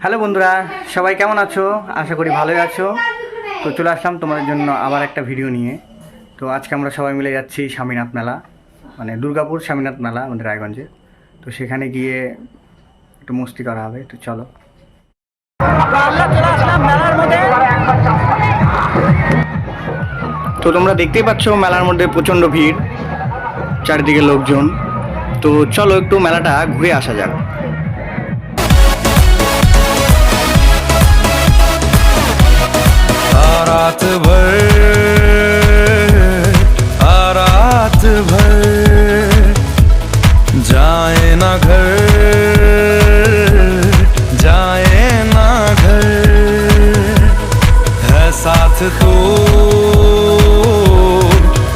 Hello বন্ধুরা, সবাই কেমন আছো? আশা করি ভালোই আছো। তো চলে আসলাম তোমাদের জন্য আবার একটা ভিডিও নিয়ে। তো আজকে আমরা সবাই মিলে যাচ্ছি স্বামীনাথ মেলা, মানে দুর্গাপুর স্বামীনাথ মেলা আমাদের রায়গঞ্জে। তো সেখানে গিয়ে একটু মস্তি করা হবে। তো চলো। আমরা চলে আসলাম মেলার মধ্যে। তো তোমরা দেখতেই পাচ্ছ মেলার মধ্যে প্রচণ্ড ভিড়, চারিদিকে লোকজন। তো চলো একটু মেলাটা ঘুরে আসা যাক। रात भर जाए ना घर है साथ तो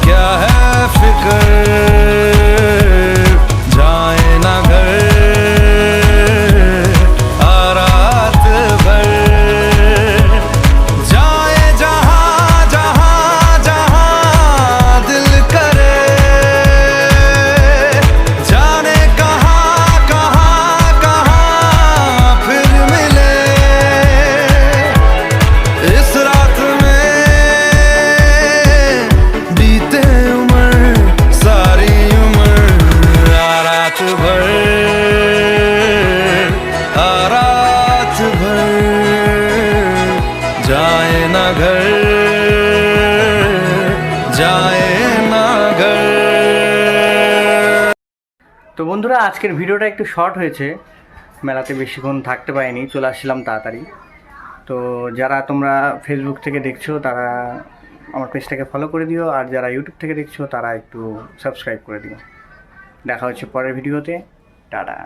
क्या है फिक्र जाए ना घर रात भर जाए ना घर जाए ना घर। তো বন্ধুরা, আজকের ভিডিওটা একটু শর্ট হয়েছে, মেলাতে বেশিক্ষণ থাকতে পারিনি, চলে আসছিলাম তাড়াতাড়ি। তো যারা তোমরা ফেসবুক থেকে দেখছো তারা আমার পেজটাকে ফলো করে দিও, আর যারা ইউটিউব থেকে দেখছো তারা একটু সাবস্ক্রাইব করে দিও। দেখা হচ্ছে পরের ভিডিওতে। টাটা।